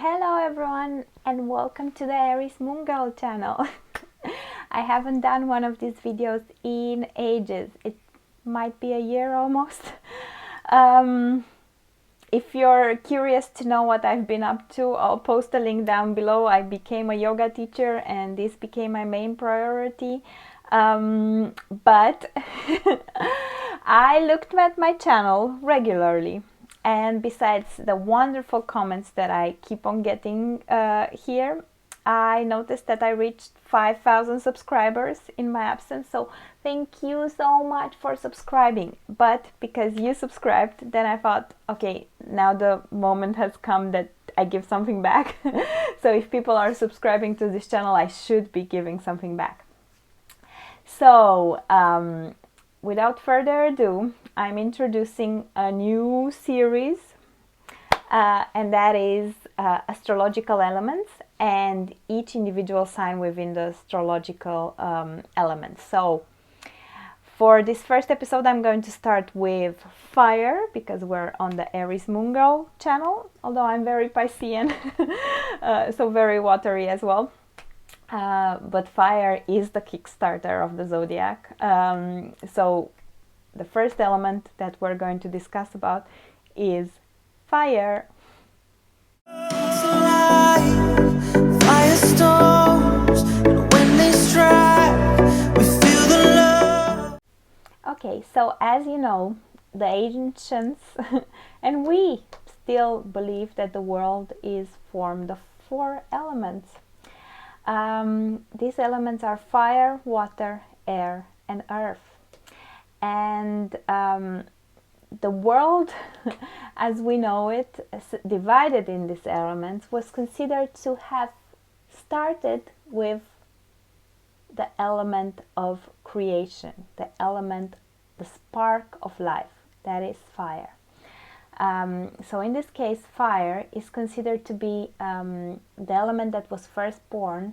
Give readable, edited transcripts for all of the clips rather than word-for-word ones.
Hello everyone and welcome to the Aries Moon Girl channel. I haven't done one of these videos in ages. It might be a year almost. If you're curious to know what I've been up to, I'll post a link down below. I became a yoga teacher and this became my main priority. But I looked at my channel regularly. And besides the wonderful comments that I keep on getting here, I noticed that I reached 5,000 subscribers in my absence. So thank you so much for subscribing. But because you subscribed, then I thought, okay, now the moment has come that I give something back. So if people are subscribing to this channel, I should be giving something back. So without further ado, I'm introducing a new series, and that is astrological elements and each individual sign within the astrological elements. So for this first episode, I'm going to start with fire because we're on the Aries Moon Girl channel, although I'm very Piscean, so very watery as well. But fire is the kickstarter of the zodiac. So the first element that we're going to discuss about is fire. Okay, so as you know, the ancients and we still believe that the world is formed of 4 elements. These elements are fire, water, air, and earth. And the world, as we know it, divided in these elements, was considered to have started with the element of creation, the element, the spark of life, that is fire. So in this case, fire is considered to be the element that was first born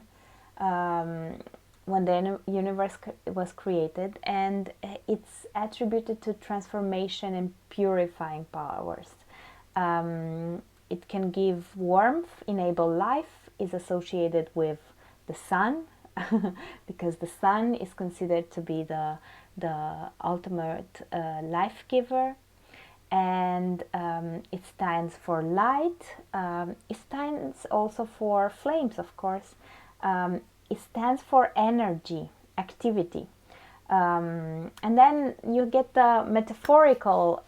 when the universe was created, and it's attributed to transformation and purifying powers. It can give warmth, enable life, is associated with the sun, because the sun is considered to be the ultimate life giver. And it stands for light. It stands also for flames, of course. It stands for energy, activity. And then you get the metaphorical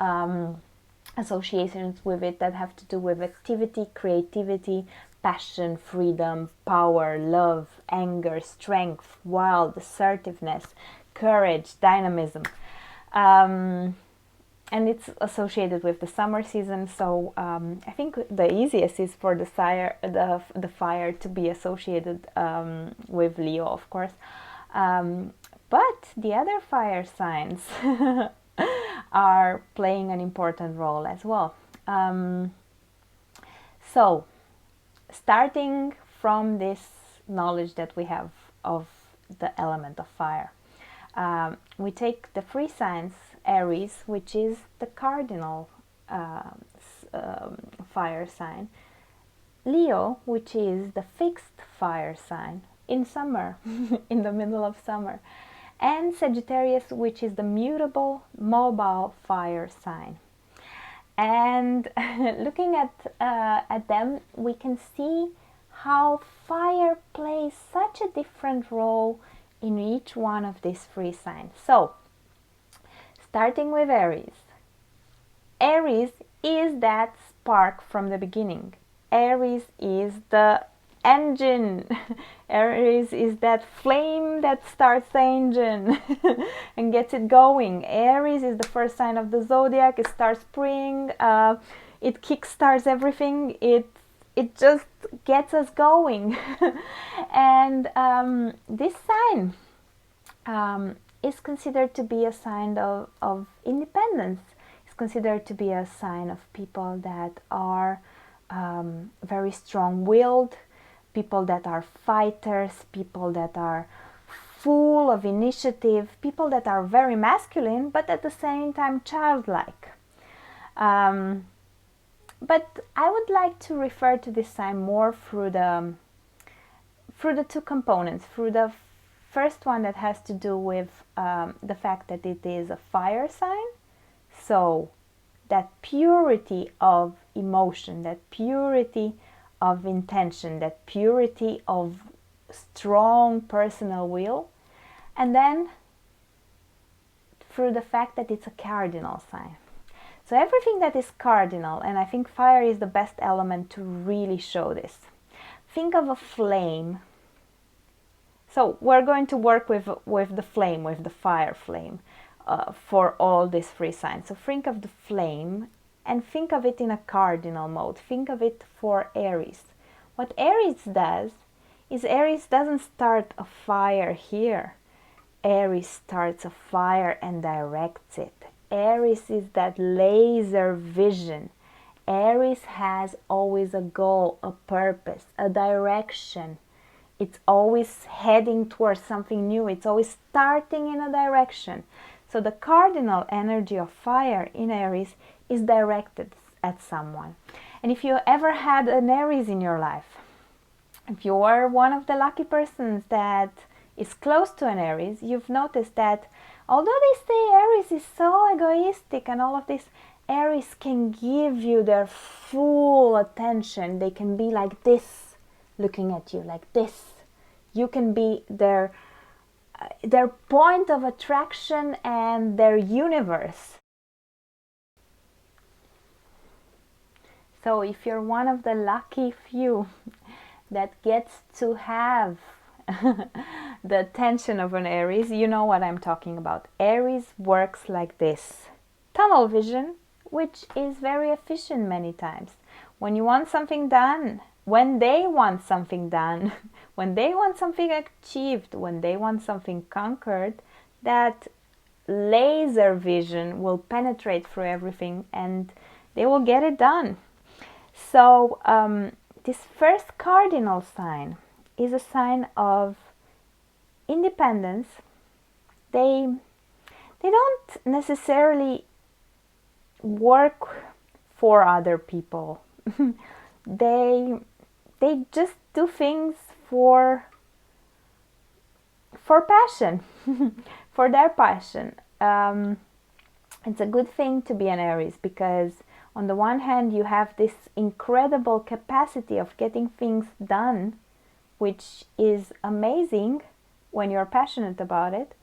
associations with it that have to do with activity, creativity, passion, freedom, power, love, anger, strength, wild, assertiveness, courage, dynamism. And it's associated with the summer season, so I think the easiest is for the fire to be associated with Leo, of course. But the other fire signs are playing an important role as well. So, starting from this knowledge that we have of the element of fire, we take the 3 signs. Aries, which is the cardinal fire sign, Leo, which is the fixed fire sign in summer, in the middle of summer, and Sagittarius, which is the mutable, mobile fire sign. And looking at them, we can see how fire plays such a different role in each one of these 3 signs. So, starting with Aries. Aries is that spark from the beginning. Aries is the engine. Aries is that flame that starts the engine and gets it going. Aries is the first sign of the zodiac. It starts spring. It kickstarts everything. It just gets us going. And this sign is considered to be a sign of independence. It's considered to be a sign of people that are very strong-willed, people that are fighters, people that are full of initiative, people that are very masculine, but at the same time childlike. But I would like to refer to this sign more through the two components, through the first one that has to do with the fact that it is a fire sign. So that purity of emotion, that purity of intention, that purity of strong personal will. And then through the fact that it's a cardinal sign. So everything that is cardinal, and I think fire is the best element to really show this. Think of a flame. So we're going to work with the flame, with the fire flame, for all these three signs. So think of the flame and think of it in a cardinal mode. Think of it for Aries. What Aries does is Aries doesn't start a fire here. Aries starts a fire and directs it. Aries is that laser vision. Aries has always a goal, a purpose, a direction. It's always heading towards something new. It's always starting in a direction. So the cardinal energy of fire in Aries is directed at someone. And if you ever had an Aries in your life, if you are one of the lucky persons that is close to an Aries, you've noticed that although they say Aries is so egoistic and all of this, Aries can give you their full attention. They can be like this, looking at you like this. You can be their point of attraction and their universe. So if you're one of the lucky few that gets to have the attention of an Aries, you know what I'm talking about. Aries works like this. Tunnel vision, which is very efficient many times. When you want something done, when they want something done, when they want something achieved, when they want something conquered, that laser vision will penetrate through everything and they will get it done. So this first cardinal sign is a sign of independence. They don't necessarily work for other people. they just do things for passion, for their passion. It's a good thing to be an Aries because on the one hand you have this incredible capacity of getting things done, which is amazing when you're passionate about it.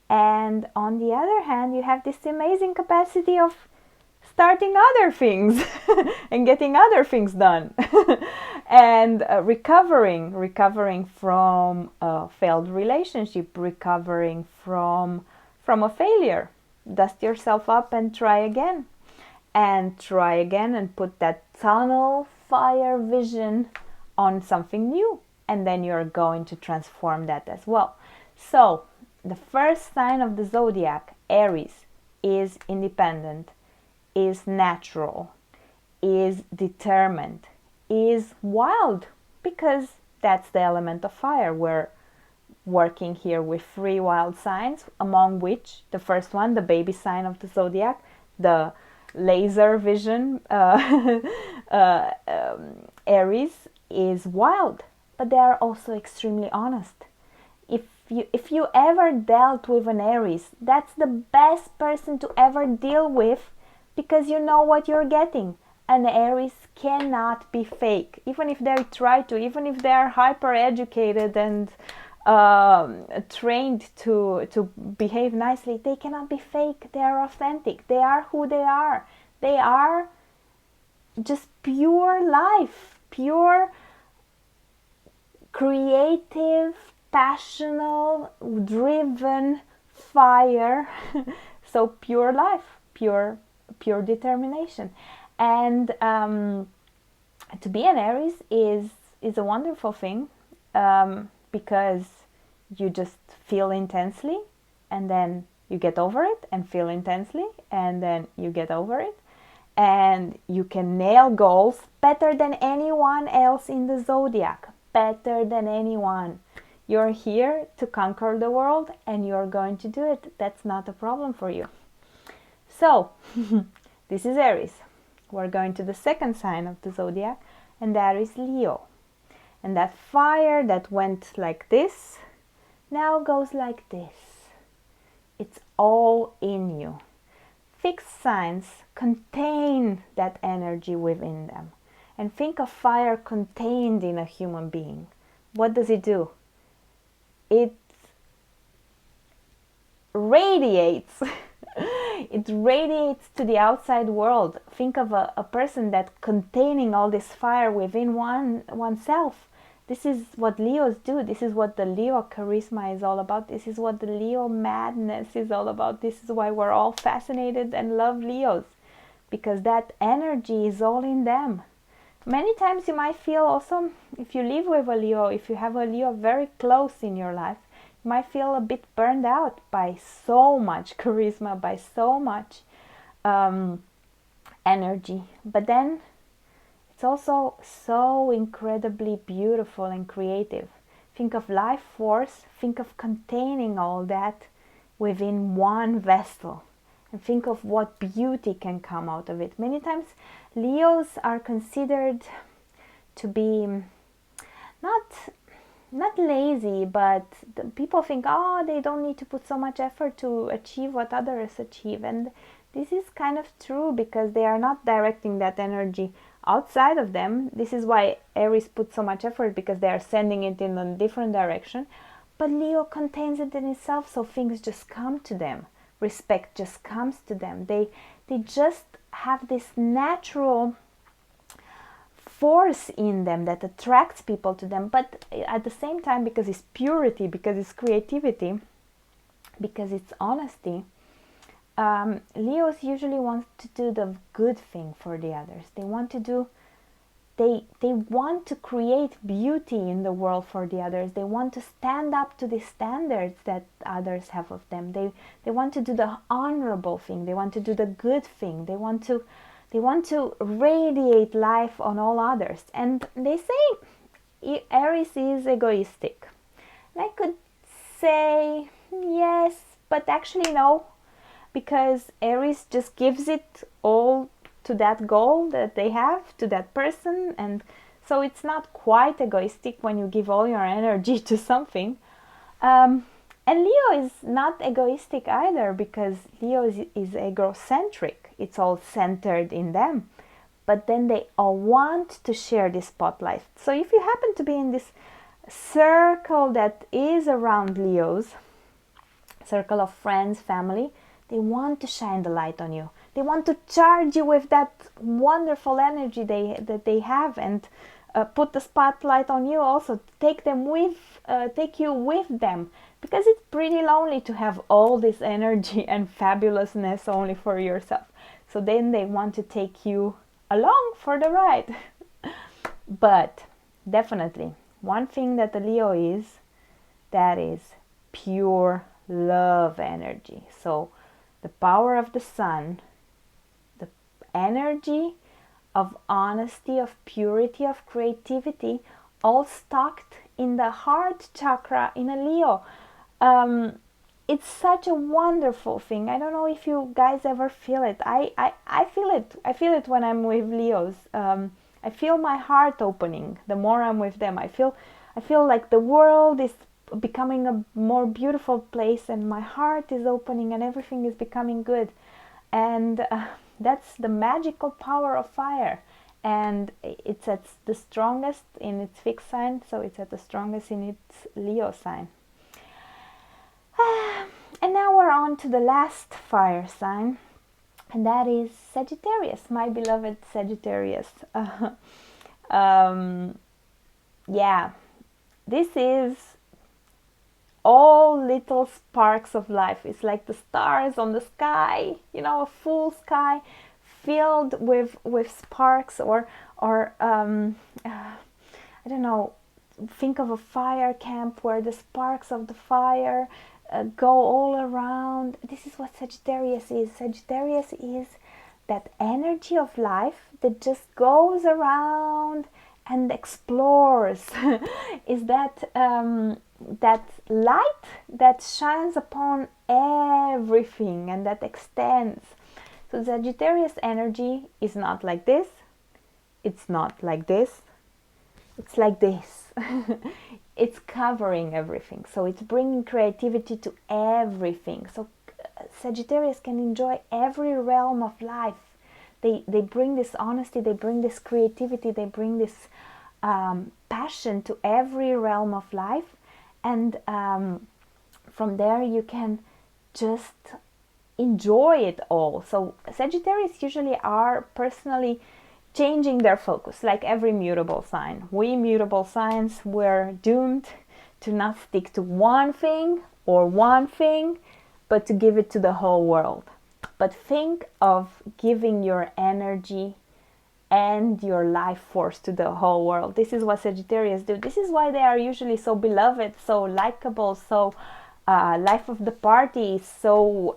And on the other hand, you have this amazing capacity of starting other things and getting other things done and recovering from a failed relationship, recovering from a failure. Dust yourself up and try again and put that tunnel fire vision on something new. And then you're going to transform that as well. So the first sign of the zodiac, Aries, is independent, is natural, is determined, is wild, because that's the element of fire. We're working here with 3 wild signs, among which the first one, the baby sign of the zodiac, the laser vision, Aries, is wild. But they are also extremely honest. If you ever dealt with an Aries, that's the best person to ever deal with because you know what you're getting. An Aries cannot be fake. Even if they try to, even if they are hyper educated and trained to behave nicely, they cannot be fake. They are authentic. They are who they are. They are just pure life, pure creative, passionate, driven fire. So pure life, pure determination. And to be an Aries is a wonderful thing because you just feel intensely and then you get over it and feel intensely and then you get over it. And you can nail goals better than anyone else in the zodiac. Better than anyone. You're here to conquer the world and you're going to do it. That's not a problem for you. So, this is Aries. We're going to the second sign of the zodiac, and that is Leo. And that fire that went like this now goes like this. It's all in you. Fixed signs contain that energy within them. And think of fire contained in a human being. What does it do? It radiates. It radiates to the outside world. Think of a person that containing all this fire within oneself. This is what Leos do. This is what the Leo charisma is all about. This is what the Leo madness is all about. This is why we're all fascinated and love Leos, because that energy is all in them. Many times you might feel also, if you live with a Leo, if you have a Leo very close in your life, you might feel a bit burned out by so much charisma, by so much energy. But then it's also so incredibly beautiful and creative. Think of life force, think of containing all that within one vessel, and think of what beauty can come out of it. Many times Leos are considered to be not lazy, but people think, oh, they don't need to put so much effort to achieve what others achieve. And this is kind of true, because they are not directing that energy outside of them. This is why Aries puts so much effort, because they are sending it in a different direction. But Leo contains it in itself, so things just come to them. Respect just comes to them. They just have this natural force in them that attracts people to them. But at the same time, because it's purity, because it's creativity, because it's honesty, Leos usually want to do the good thing for the others. They want to create beauty in the world for the others. They want to stand up to the standards that others have of them. They want to do the honorable thing. They want to do the good thing. They want to radiate life on all others. And they say Aries is egoistic. And I could say yes, but actually no, because Aries just gives it all to that goal that they have, to that person. And so it's not quite egoistic when you give all your energy to something. And Leo is not egoistic either, because Leo is egocentric. It's all centered in them. But then they all want to share this spotlight. So if you happen to be in this circle that is around Leos, circle of friends, family, they want to shine the light on you. They want to charge you with that wonderful energy that they have, and put the spotlight on you also. Take you with them, because it's pretty lonely to have all this energy and fabulousness only for yourself. So then they want to take you along for the ride. But definitely, one thing that the Leo is, that is pure love energy. So the power of the sun, the energy of honesty, of purity, of creativity, all stocked in the heart chakra in a Leo. It's such a wonderful thing. I don't know if you guys ever feel it. I feel it. I feel it when I'm with Leos. I feel my heart opening the more I'm with them. I feel like the world is becoming a more beautiful place, and my heart is opening, and everything is becoming good. And that's the magical power of fire. And it's at the strongest in its fixed sign, so it's at the strongest in its Leo sign. And now we're on to the last fire sign, and that is Sagittarius, my beloved Sagittarius. Yeah, this is all little sparks of life. It's like the stars on the sky, a full sky filled with sparks, or I don't know, think of a fire camp where the sparks of the fire go all around. This is what Sagittarius is. Sagittarius is that energy of life that just goes around and explores. Is that that light that shines upon everything and that extends. So Sagittarius energy is not like this, it's not like this, it's like this. It's covering everything, so it's bringing creativity to everything. So Sagittarius can enjoy every realm of life. They bring this honesty, they bring this creativity, they bring this passion to every realm of life, and from there you can just enjoy it all. So Sagittarius usually are personally changing their focus, like every mutable sign. We mutable signs were doomed to not stick to one thing or one thing, but to give it to the whole world. But think of giving your energy and your life force to the whole world. This is what Sagittarius do. This is why they are usually so beloved, so likable, so life of the party, so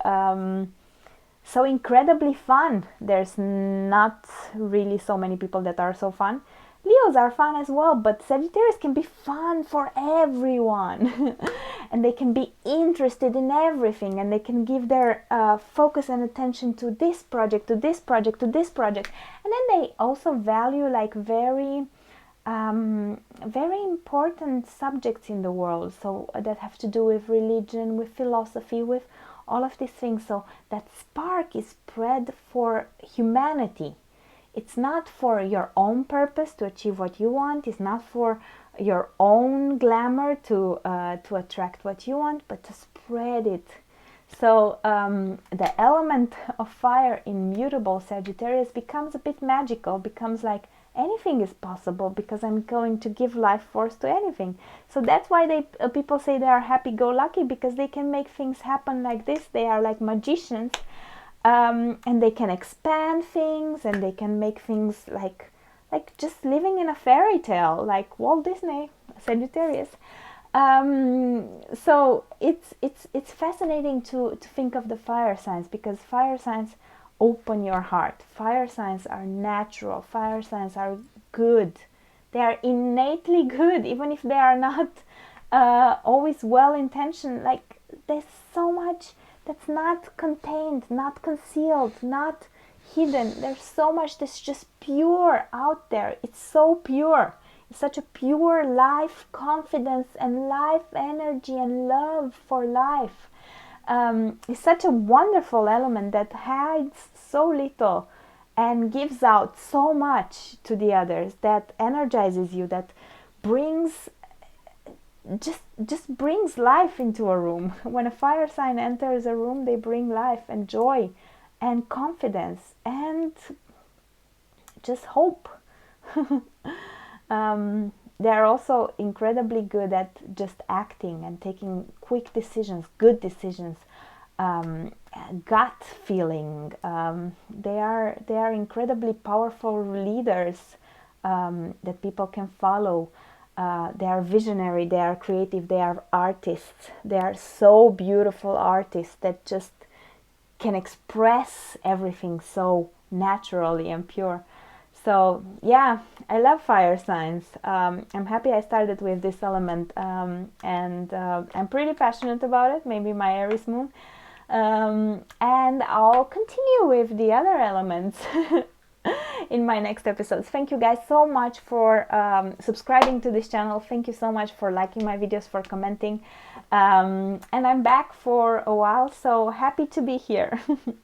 incredibly fun. There's not really so many people that are so fun. Leos are fun as well, but Sagittarius can be fun for everyone. And they can be interested in everything, and they can give their focus and attention to this project, to this project, to this project. And then they also value like very important subjects in the world, so that have to do with religion, with philosophy, with all of these things. So that spark is spread for humanity. It's not for your own purpose to achieve what you want. It's not for your own glamour to attract what you want, but to spread it. So the element of fire in mutable Sagittarius becomes a bit magical, becomes like anything is possible because I'm going to give life force to anything. So that's why people say they are happy-go-lucky, because they can make things happen like this. They are like magicians, and they can expand things, and they can make things like just living in a fairy tale, like Walt Disney, Sagittarius. So it's fascinating to think of the fire signs, because fire signs open your heart. Fire signs are natural. Fire signs are good. They are innately good, even if they are not always well-intentioned. Like, there's so much that's not contained, not concealed, not hidden. There's so much that's just pure out there. It's so pure. It's such a pure life confidence and life energy and love for life. It's such a wonderful element that hides so little and gives out so much to the others, that energizes you, that brings just brings life into a room. When a fire sign enters a room, they bring life and joy and confidence and just hope. They are also incredibly good at just acting and taking quick decisions, good decisions, gut feeling. They are incredibly powerful leaders that people can follow. They are visionary, they are creative, they are artists. They are so beautiful artists that just can express everything so naturally and pure. So yeah, I love fire signs. I'm happy I started with this element, and I'm pretty passionate about it, maybe my Aries moon. And I'll continue with the other elements in my next episodes. Thank you guys so much for subscribing to this channel. Thank you so much for liking my videos, for commenting. And I'm back for a while, so happy to be here.